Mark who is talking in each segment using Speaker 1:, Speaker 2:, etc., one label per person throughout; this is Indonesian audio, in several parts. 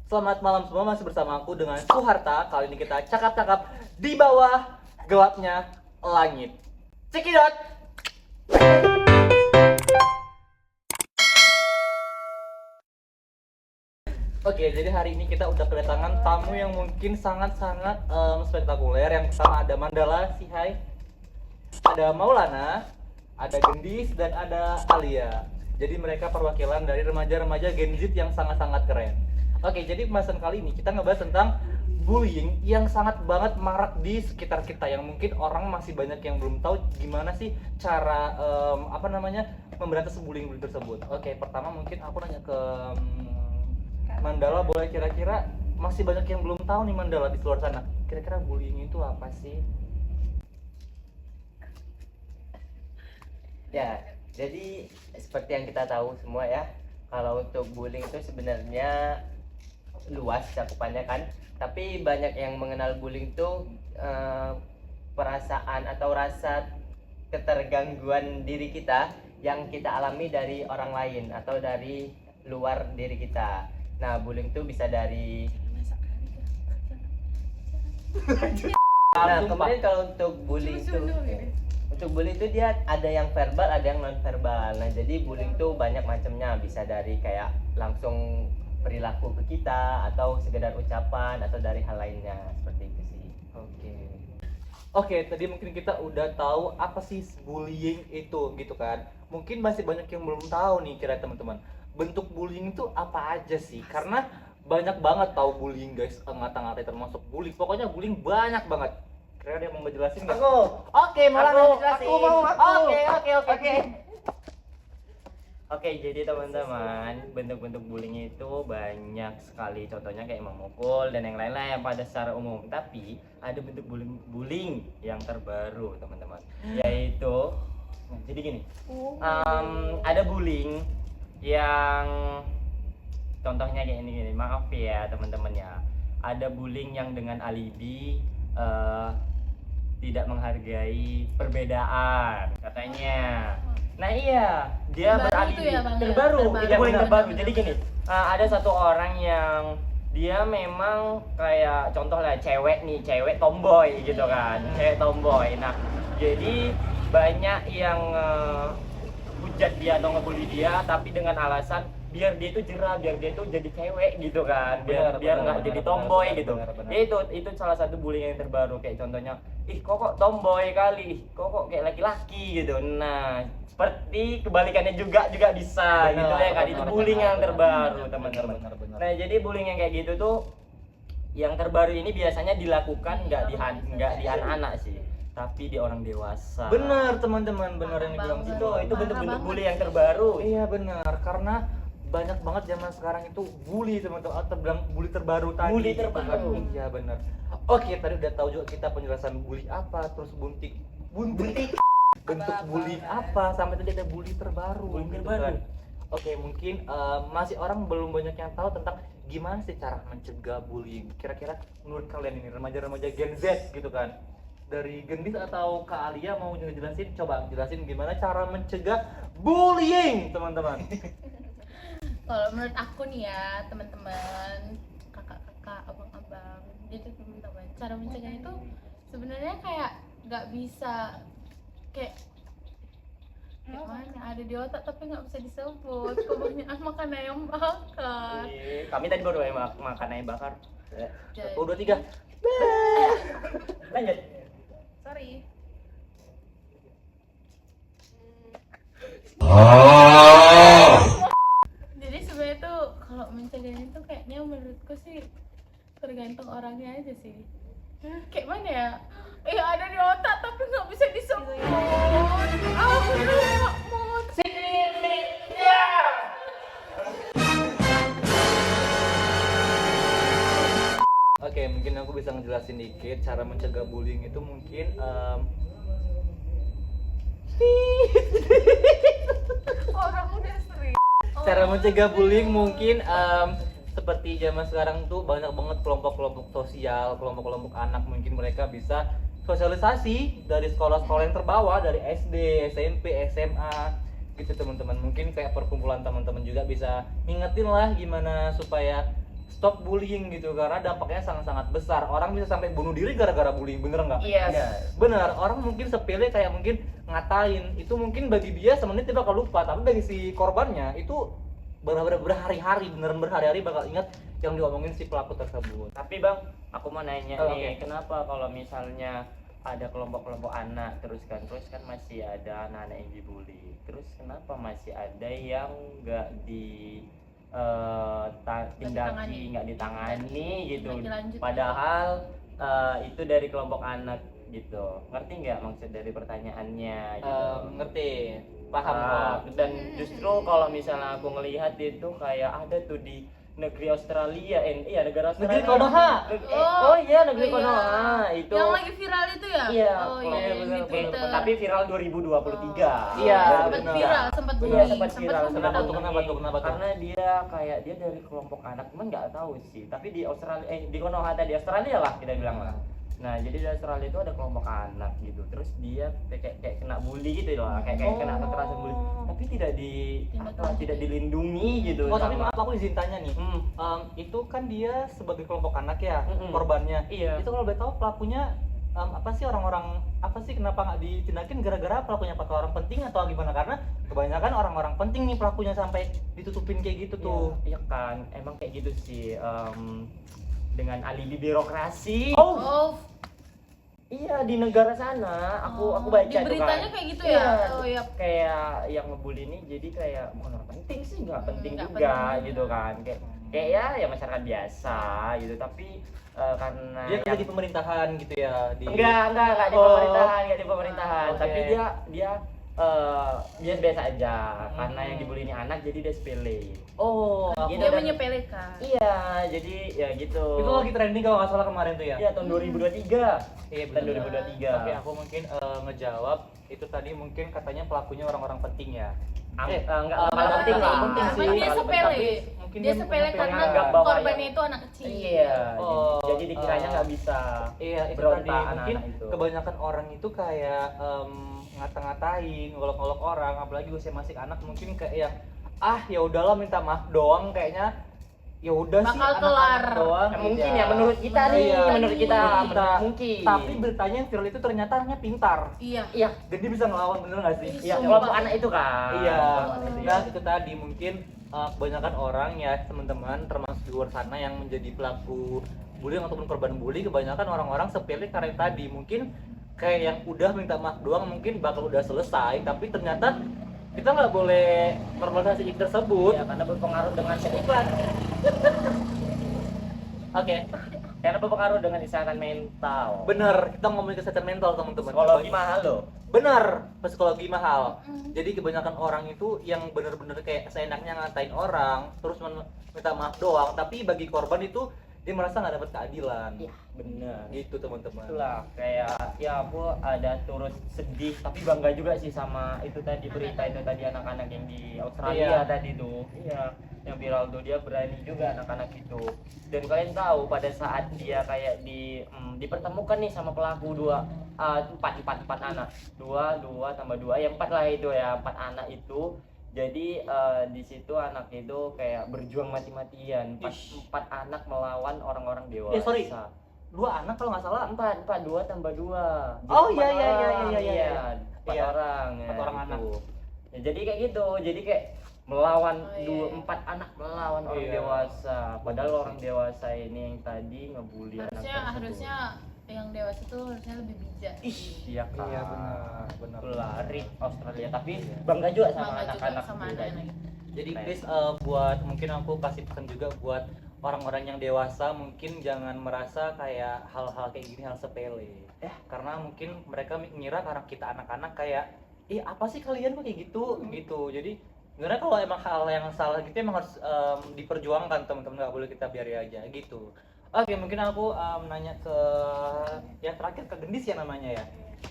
Speaker 1: Selamat malam semua, masih bersama aku dengan Suharta. Kali ini kita cakap-cakap di bawah gelapnya langit. Check it out. Oke, jadi hari ini kita udah kedatangan tamu yang mungkin sangat-sangat spektakuler. Yang pertama ada Mandala, si hai. Ada Maulana, ada Gendis, dan ada Alia. Jadi mereka perwakilan dari remaja-remaja Gen Z yang sangat-sangat keren. Oke, jadi pembahasan kali ini kita ngebahas tentang bullying yang sangat banget marak di sekitar kita, yang mungkin orang masih banyak yang belum tahu gimana sih cara memberantas bullying tersebut. Oke, pertama mungkin aku nanya ke Mandala, boleh kira-kira masih banyak yang belum tahu nih Mandala di luar sana. Kira-kira bullying itu apa sih?
Speaker 2: Ya, jadi seperti yang kita tahu semua ya, kalau untuk bullying itu sebenarnya luas cakupannya kan. Tapi banyak yang mengenal bullying itu perasaan atau rasa ketergangguan diri kita yang kita alami dari orang lain atau dari luar diri kita. Nah, bullying itu bisa dari Nah, kemudian kalau untuk bullying itu dia ada yang verbal, ada yang non verbal. Nah, jadi bullying itu banyak macamnya, bisa dari kayak langsung perilaku ke kita atau sekedar ucapan atau dari hal lainnya, seperti itu sih.
Speaker 1: Oke, tadi mungkin kita udah tahu apa sih bullying itu gitu kan. Mungkin masih banyak yang belum tahu nih kira teman-teman. Bentuk bullying itu apa aja sih? Karena banyak banget tahu bullying guys, ngata-ngatain termasuk bullying. Pokoknya bullying banyak banget. Kira ada yang mau ngejelasin nggak? Oke, malah ngejelasin.
Speaker 2: Aku mau.
Speaker 1: Oke.
Speaker 2: Oke, jadi teman-teman, bentuk-bentuk bullying itu banyak sekali. Contohnya kayak memukul dan yang lain-lain yang pada secara umum. Tapi ada bentuk bullying yang terbaru, teman-teman. Yaitu, jadi gini, ada bullying yang contohnya kayak ini, maaf ya teman-teman ya. Ada bullying yang dengan alibi tidak menghargai perbedaan katanya. Nah iya, dia beralibi terbaru. Jadi gini, ada satu orang yang dia memang kayak contoh lah cewek tomboy gitu kan, cewek tomboy. Nah jadi banyak yang hujat dia atau ngebully dia, tapi dengan alasan biar dia itu jerah, biar dia itu jadi cewek gitu kan, biar nggak jadi tomboy gitu. Ya itu salah satu bullying yang terbaru. Kayak contohnya, kok tomboy kali, kok kayak laki-laki gitu. Nah seperti kebalikannya juga bisa gitu ya kan. Itu bullying yang terbaru teman-teman. Nah jadi bullying yang kayak gitu tuh yang terbaru ini biasanya dilakukan nggak di anak-anak sih, tapi di orang dewasa.
Speaker 1: Bener teman-teman, bener yang dibilang
Speaker 2: Itu bentuk-bentuk bully yang terbaru.
Speaker 1: Iya benar, karena banyak banget zaman sekarang itu bully teman-teman, atau bilang bully terbaru tadi.
Speaker 2: Bully terbaru.
Speaker 1: Iya benar. Oke, tadi udah tahu juga kita penjelasan bully apa, terus bentuk bullying apa, sampai tadi ada bully terbaru. Kan? Oke, mungkin masih orang belum banyak yang tahu tentang gimana sih cara mencegah bullying. Kira-kira menurut kalian ini remaja-remaja Gen Z gitu kan? Dari Gendis atau Kak Alia mau ngejelasin? Coba jelasin gimana cara mencegah bullying, teman-teman.
Speaker 3: Kalau menurut aku nih ya teman-teman, kakak-kakak, abang-abang, jadi teman-teman, cara mencegah itu sebenarnya kayak nggak bisa kayak mana ada di otak tapi nggak bisa disebut. Kebanyakan makan ayam bakar.
Speaker 2: Kami tadi baru makan ayam bakar.
Speaker 1: 1, 2, 3.
Speaker 2: Lanjut.
Speaker 3: Sorry. Jadi sebenarnya tuh kalau mencegahnya tuh kayaknya menurutku sih tergantung orangnya aja sih. Kayak mana ya? Ada di otak tapi nggak bisa disebut. Aku udah nggak mau.
Speaker 1: Oke, mungkin aku bisa ngejelasin dikit cara mencegah bullying itu mungkin
Speaker 3: Orang udah sering.
Speaker 1: cara mencegah bullying mungkin seperti zaman sekarang tuh banyak banget kelompok-kelompok sosial, kelompok-kelompok anak, mungkin mereka bisa sosialisasi dari sekolah-sekolah yang terbawah, dari SD, SMP, SMA gitu teman-teman. Mungkin kayak perkumpulan teman-teman juga bisa ngingetin lah gimana supaya stop bullying gitu, karena dampaknya sangat-sangat besar. Orang bisa sampai bunuh diri gara-gara bullying, bener nggak?
Speaker 2: Iya.
Speaker 1: Bener, orang mungkin sepele kayak mungkin ngatain, itu mungkin bagi dia semenit dia bakal lupa, tapi bagi si korbannya itu benar-benar berhari-hari, beneran berhari-hari bakal ingat yang diomongin si pelaku tersebut.
Speaker 2: Tapi Bang, aku mau nanya
Speaker 1: Oh,
Speaker 2: nih,
Speaker 1: oke.
Speaker 2: kenapa kalau misalnya ada kelompok-kelompok anak terus kan masih ada anak-anak yang dibully. Terus kenapa masih ada yang nggak
Speaker 3: Ditangani.
Speaker 2: nggak ditangani gitu.
Speaker 3: Lagi lanjut.
Speaker 2: Padahal itu dari kelompok anak gitu. Ngerti nggak maksud dari pertanyaannya gitu?
Speaker 1: Ngerti, paham kok.
Speaker 2: Dan justru kalau misalnya aku ngelihat itu kayak ada tuh di negeri Australia, negara Australia.
Speaker 1: Negeri Konoha.
Speaker 2: Negeri
Speaker 3: Oh,
Speaker 2: Konoha itu.
Speaker 3: Yang lagi viral itu ya?
Speaker 2: Iya,
Speaker 3: Oh
Speaker 2: kalau
Speaker 3: iya,
Speaker 1: bener,
Speaker 3: di Twitter.
Speaker 2: tapi viral 2023.
Speaker 1: Iya,
Speaker 3: sempat
Speaker 1: benar.
Speaker 3: viral, sempat
Speaker 2: Iya,
Speaker 3: booming,
Speaker 2: sempat viral.
Speaker 1: Kenapa tuh, kenapa tuh?
Speaker 2: Karena dia kayak dia dari kelompok anak, cuman nggak tahu sih. Tapi di Australia, di Konoha tadi Australia lah kita bilang lah. Nah, jadi di Australia itu ada kelompok anak gitu. Terus dia kayak kena bully gitu loh, kayak kena kekerasan bully. Tapi tidak dilindungi gitu.
Speaker 1: Oh, tapi
Speaker 2: sama-
Speaker 1: maaf aku izin tanya nih.
Speaker 2: Hmm.
Speaker 1: Itu kan dia sebagai kelompok anak ya,
Speaker 2: Mm-mm.
Speaker 1: korbannya.
Speaker 2: Iya.
Speaker 1: Itu kalau boleh tahu pelakunya apa sih, orang-orang apa sih, kenapa nggak ditindakin, gara-gara pelakunya pakai orang penting atau gimana? Karena kebanyakan orang-orang penting nih pelakunya sampai ditutupin kayak gitu tuh.
Speaker 2: Iya kan, emang kayak gitu sih. Dengan alibi birokrasi.
Speaker 3: Oh,
Speaker 2: Iya, di negara sana aku baca
Speaker 3: di
Speaker 2: tuh
Speaker 3: beritanya
Speaker 2: kan.
Speaker 3: kayak gitu
Speaker 2: Iya,
Speaker 3: ya? Oh iya.
Speaker 2: kayak yang ngebully ini jadi kayak bukan orang penting sih, nggak penting
Speaker 3: nggak
Speaker 2: juga
Speaker 3: penting.
Speaker 2: gitu kan. Kayak ya masyarakat biasa gitu, tapi karena
Speaker 1: Dia kerja di pemerintahan gitu ya, di
Speaker 2: enggak di
Speaker 1: Oh.
Speaker 2: pemerintahan, enggak di pemerintahan,
Speaker 1: Oke.
Speaker 2: tapi dia biasa aja karena yang dibully ini anak jadi dia sepele.
Speaker 1: Oh,
Speaker 2: Gitu,
Speaker 3: Dia
Speaker 2: dan-
Speaker 3: menyepelekan.
Speaker 2: Iya, jadi ya gitu.
Speaker 1: itu lagi trending kalau nggak salah kemarin tuh ya.
Speaker 2: Iya, tahun 2023.
Speaker 1: Iya,
Speaker 2: Tahun
Speaker 1: benar.
Speaker 2: 2023.
Speaker 1: Oke, aku mungkin ngejawab itu tadi, mungkin katanya pelakunya orang-orang penting ya.
Speaker 2: Enggak
Speaker 1: Oh,
Speaker 2: paling penting
Speaker 1: enggak.
Speaker 2: lah, penting
Speaker 3: Karena
Speaker 2: sih.
Speaker 3: dia
Speaker 2: Paling
Speaker 3: sepele.
Speaker 2: penting.
Speaker 1: Mungkin
Speaker 3: Dia
Speaker 1: dia
Speaker 3: sepele
Speaker 1: mungkin
Speaker 3: karena
Speaker 2: menganggap bahwa
Speaker 3: korbannya
Speaker 2: yang-
Speaker 3: itu anak kecil.
Speaker 2: Iya,
Speaker 1: Oh,
Speaker 2: jadi dikiranya nggak bisa.
Speaker 1: Iya, itu
Speaker 2: berontak
Speaker 1: tadi mungkin
Speaker 2: anak-anak itu.
Speaker 1: kebanyakan orang itu kayak ngata-ngatain, ngolok-ngolok orang, apalagi usia masih anak, mungkin kayak ya udahlah, minta maaf doang, kayaknya ya udah sih,
Speaker 3: Bakal kelar.
Speaker 1: anak-anak doang.
Speaker 2: Mungkin
Speaker 1: iya.
Speaker 2: ya menurut kita nih,
Speaker 1: Iya,
Speaker 2: menurut kita
Speaker 1: mungkin.
Speaker 2: mungkin.
Speaker 1: Tapi beritanya yang viral itu ternyata anaknya pintar.
Speaker 3: Iya.
Speaker 2: Iya,
Speaker 1: Dan dia bisa ngelawan, bener nggak sih?
Speaker 2: iya
Speaker 3: Sumpah.
Speaker 2: kelompok anak itu kan.
Speaker 1: Iya,
Speaker 2: Kelompok anak itu, ya.
Speaker 1: nah itu tadi mungkin kebanyakan orang ya, teman-teman termasuk di luar sana yang menjadi pelaku bullying ataupun korban bully, kebanyakan orang-orang sepele karena yang tadi mungkin kayak yang udah minta maaf doang mungkin bakal udah selesai, tapi ternyata kita nggak boleh normalisasi itu tersebut.
Speaker 2: Iya, karena berpengaruh dengan iklan.
Speaker 1: Oke,
Speaker 2: Karena berpengaruh dengan kesehatan mental.
Speaker 1: bener, kita ngomongin kesehatan mental teman-teman.
Speaker 2: Psikologi mahal loh.
Speaker 1: Bener, psikologi mahal.
Speaker 3: Mm.
Speaker 1: Jadi kebanyakan orang itu yang bener-bener kayak seenaknya ngatain orang, terus minta maaf doang, tapi bagi korban itu dia merasa nggak dapat keadilan.
Speaker 2: Iya, benar.
Speaker 1: Gitu teman-teman.
Speaker 2: Itulah kayak ya aku ada turut sedih tapi bangga juga sih sama itu tadi berita itu tadi anak-anak yang di Australia
Speaker 1: Iya.
Speaker 2: tadi tuh. Iya, yang viral tuh dia berani juga anak-anak itu. Dan kalian tahu pada saat dia kayak dipertemukan nih sama pelaku empat anak. Dua tambah dua ya empat lah itu ya, empat anak itu. Jadi di situ anak itu kayak berjuang mati-matian. Empat anak melawan orang-orang dewasa.
Speaker 1: sorry. 2 anak kalau nggak salah.
Speaker 2: Empat dua tambah dua.
Speaker 1: Oh,
Speaker 2: Jadi
Speaker 1: iya,
Speaker 2: empat
Speaker 1: iya, iya,
Speaker 2: orang,
Speaker 1: iya, iya.
Speaker 2: empat
Speaker 1: Iya,
Speaker 2: orang.
Speaker 1: empat orang anak.
Speaker 2: Ya, jadi kayak gitu. Jadi kayak melawan
Speaker 3: Oh, iya.
Speaker 2: empat anak melawan orang
Speaker 1: Iya.
Speaker 2: dewasa. Padahal orang dewasa ini yang tadi ngebully anak tersebut.
Speaker 3: Harusnya yang dewasa tuh harusnya lebih bijak.
Speaker 2: Iya kan.
Speaker 1: Iya, benar.
Speaker 2: Lari Australia tapi bangga juga sama
Speaker 3: Bangga juga
Speaker 2: anak-anak
Speaker 3: sama
Speaker 2: itu tadi.
Speaker 3: anak-anak.
Speaker 1: Jadi
Speaker 2: Keren.
Speaker 1: please buat, mungkin aku kasih pesan juga buat orang-orang yang dewasa, mungkin jangan merasa kayak hal-hal kayak gini hal sepele. Karena mungkin mereka ngira karena kita anak-anak kayak apa sih kalian kok kayak gitu gitu. Jadi sebenarnya kalau emang hal yang salah gitu emang harus diperjuangkan teman-teman, nggak boleh kita biarin aja gitu. Oke, mungkin aku nanya ke yang terakhir, Kak Gendis ya namanya ya.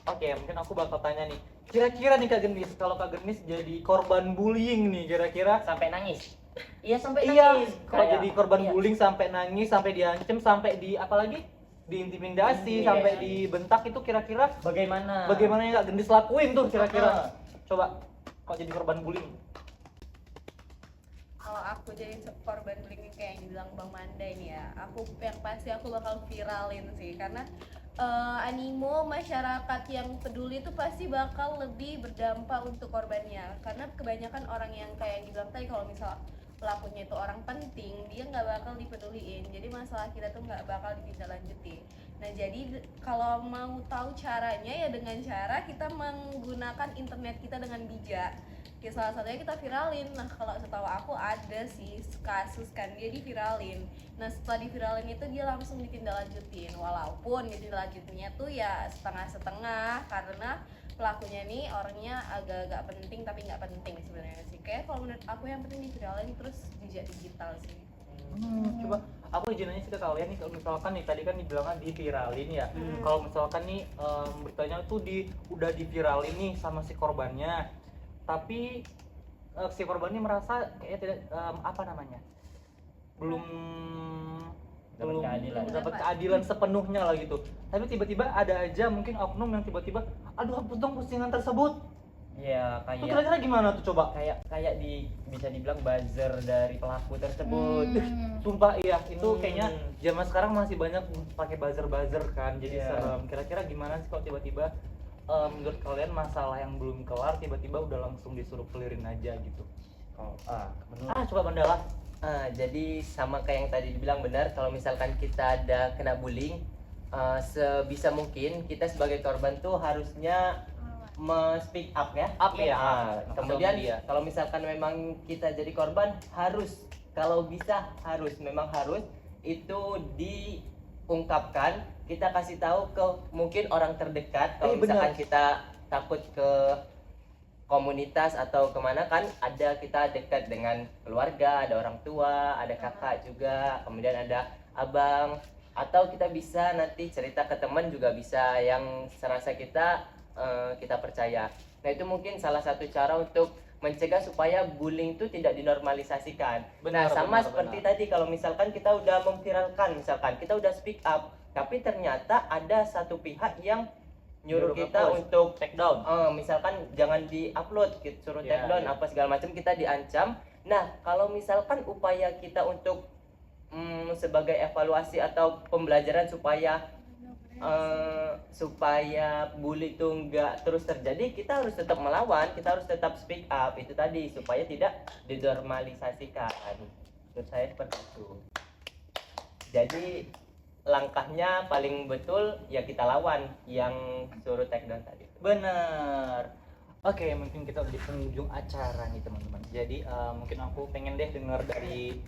Speaker 1: Oke, mungkin aku bakal tanya nih. Kira-kira nih Kak Gendis, kalau Kak Gendis jadi korban bullying nih, kira-kira
Speaker 2: Sampai nangis. Iya sampai
Speaker 1: iya,
Speaker 2: nangis.
Speaker 1: kalau
Speaker 2: Kayak-
Speaker 1: jadi korban
Speaker 2: iya.
Speaker 1: bullying sampai nangis, sampai diancem, sampai di apalagi diintimidasi,
Speaker 2: Iya.
Speaker 1: sampai dibentak, itu kira-kira
Speaker 2: Bagaimana?
Speaker 1: bagaimana yang Kak Gendis lakuin tuh kira-kira?
Speaker 2: Ah.
Speaker 1: Coba, kalau jadi korban bullying.
Speaker 3: Kalau
Speaker 4: aku jadi korban bullying kayak yang dibilang Bang Manda ini ya, aku yang pasti aku bakal viralin sih, karena animo masyarakat yang peduli itu pasti bakal lebih berdampak untuk korbannya, karena kebanyakan orang yang kayak yang dibilang tadi, kalau misal pelakunya itu orang penting, dia nggak bakal dipeduliin, jadi masalah kita tuh nggak bakal ditindaklanjuti. Nah jadi kalau mau tahu caranya ya dengan cara kita menggunakan internet kita dengan bijak. Ya salah satunya kita viralin. Nah kalau setahu aku ada sih kasus kan dia diviralin. Nah setelah diviralin itu dia langsung ditindaklanjutin, walaupun ditindaklanjutinnya tuh ya setengah-setengah, karena pelakunya nih orangnya agak-agak penting tapi nggak penting sebenarnya sih. Kayak kalau menurut aku yang penting diviralin terus jejak digital sih.
Speaker 1: Coba aku izin aja sih ke kalian nih, kalau misalkan nih tadi kan dibilangnya diviralin ya. Kalau misalkan nih beritanya tuh udah diviralin nih sama si korbannya, tapi si korbannya merasa kayak tidak apa namanya, belum dapat keadilan sepenuhnya lah gitu. Tapi tiba-tiba ada aja mungkin oknum yang tiba-tiba, aduh hapus dong postingan tersebut.
Speaker 2: Ya
Speaker 1: Itu
Speaker 2: kayak
Speaker 1: kira-kira gimana tuh coba?
Speaker 2: kayak bisa dibilang buzzer dari pelaku tersebut.
Speaker 1: Sumpah iya, itu kayaknya zaman sekarang masih banyak pakai buzzer kan, jadi
Speaker 2: Iya.
Speaker 1: serem. Kira-kira gimana sih kalau tiba-tiba menurut kalian masalah yang belum kelar tiba-tiba udah langsung disuruh clearin aja gitu? Coba Mandala.
Speaker 5: Jadi sama kayak yang tadi dibilang, benar, kalau misalkan kita ada kena bullying, sebisa mungkin kita sebagai korban tuh harusnya speak up ya. Kemudian kalau misalkan memang kita jadi korban, kalau bisa memang harus itu diungkapkan, kita kasih tahu ke mungkin orang terdekat. Kalau misalkan kita takut ke komunitas atau kemana, kan ada, kita dekat dengan keluarga, ada orang tua, ada kakak juga, kemudian ada abang, atau kita bisa nanti cerita ke teman juga bisa yang serasa kita percaya. Nah itu mungkin salah satu cara untuk mencegah supaya bullying itu tidak dinormalisasikan. Sama seperti tadi, kalau misalkan kita udah memviralkan, misalkan kita udah speak up, tapi ternyata ada satu pihak yang nyuruh kita untuk
Speaker 1: take down.
Speaker 5: Misalkan jangan di-upload, suruh take down apa segala macam, kita diancam. Nah, kalau misalkan upaya kita untuk sebagai evaluasi atau pembelajaran supaya bully itu nggak terus terjadi, kita harus tetap melawan, kita harus tetap speak up, itu tadi, supaya tidak dinormalisasikan. Menurut saya seperti itu. Jadi langkahnya paling betul ya kita lawan yang suruh take down tadi.
Speaker 1: Bener. Oke, mungkin kita udah di penghujung acara nih teman-teman. Jadi mungkin aku pengen deh dengar dari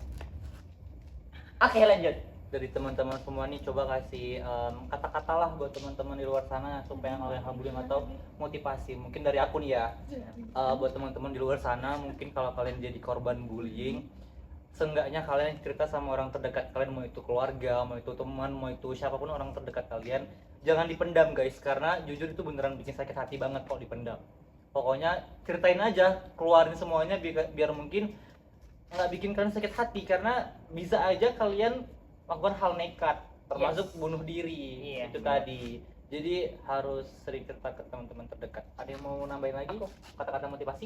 Speaker 5: Lanjut.
Speaker 1: dari teman-teman semua nih, coba kasih kata-kata lah buat teman-teman di luar sana supaya ngalahin bullying atau motivasi. Mungkin dari aku nih ya, buat teman-teman di luar sana, mungkin kalau kalian jadi korban bullying, seenggaknya kalian cerita sama orang terdekat kalian, mau itu keluarga, mau itu teman, mau itu siapapun orang terdekat kalian, jangan dipendam guys, karena jujur itu beneran bikin sakit hati banget kalau dipendam. Pokoknya ceritain aja, keluarin semuanya biar mungkin nggak bikin kalian sakit hati, karena bisa aja kalian melakukan hal nekat, termasuk bunuh diri. Itu tadi. Jadi harus sering cerita ke teman-teman terdekat. Ada yang mau nambahin lagi kata-kata motivasi?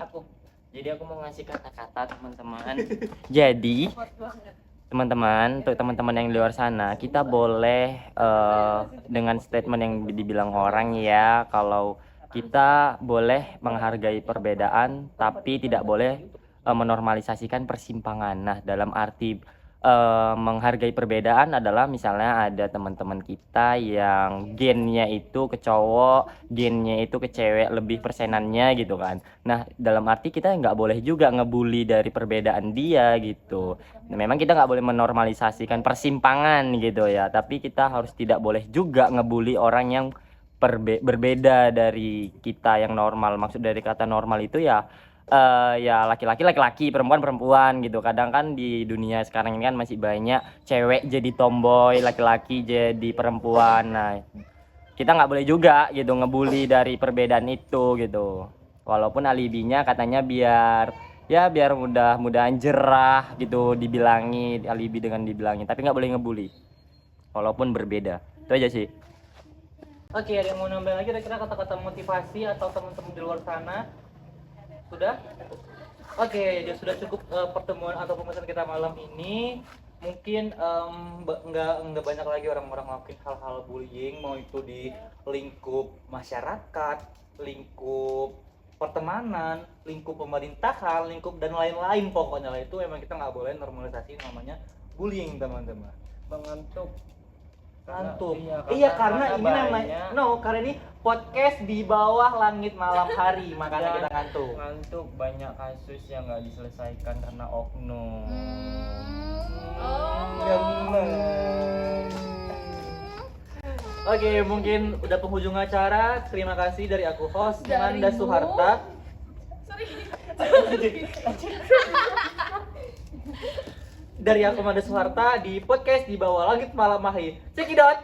Speaker 2: Jadi aku mau ngasih kata-kata teman-teman. Jadi teman-teman, untuk teman-teman yang di luar sana, kita boleh dengan statement yang dibilang orang ya, kalau kita boleh menghargai perbedaan tapi tidak boleh menormalisasikan persimpangan. Nah, dalam arti menghargai perbedaan adalah misalnya ada teman-teman kita yang gennya itu ke cowok, gennya itu ke cewek, lebih persenannya gitu kan. Nah, dalam arti kita nggak boleh juga ngebully dari perbedaan dia gitu. Nah, memang kita nggak boleh menormalisasikan persimpangan gitu ya, tapi kita harus tidak boleh juga ngebully orang yang berbeda dari kita yang normal. Maksud dari kata normal itu ya ya laki-laki, perempuan gitu. Kadang kan di dunia sekarang ini kan masih banyak cewek jadi tomboy, laki-laki jadi perempuan. Nah, kita nggak boleh juga gitu ngebully dari perbedaan itu gitu. Walaupun alibinya katanya biar mudah-mudahan jerah gitu, dibilangi alibi dengan dibilangi, tapi nggak boleh ngebully walaupun berbeda. Itu aja sih.
Speaker 1: Oke, ada yang mau nambah lagi kira-kira kata-kata motivasi atau teman-teman di luar sana? Sudah? Oke, jadi sudah cukup pertemuan atau pembahasan kita malam ini. Mungkin nggak banyak lagi orang-orang ngelakuin hal-hal bullying, mau itu di lingkup masyarakat, lingkup pertemanan, lingkup pemerintahan, lingkup dan lain-lain pokoknya lah. Itu emang kita nggak boleh normalisasi namanya bullying, teman-teman.
Speaker 2: Mengantuk.
Speaker 1: Ngantuk.
Speaker 2: Iya,
Speaker 1: Iya, karena ini
Speaker 2: banyak
Speaker 1: namanya karena ini podcast di bawah langit malam hari, makanya
Speaker 2: Dan
Speaker 1: kita ngantuk.
Speaker 2: ngantuk, banyak kasus yang nggak diselesaikan karena oknum.
Speaker 1: Oke, mungkin udah penghujung acara. Terima kasih dari aku host
Speaker 3: Dari
Speaker 1: Manda
Speaker 3: Bu.
Speaker 1: Suharta. Dari aku Manda Suharta di podcast di bawah langit malam hari. Cekidot.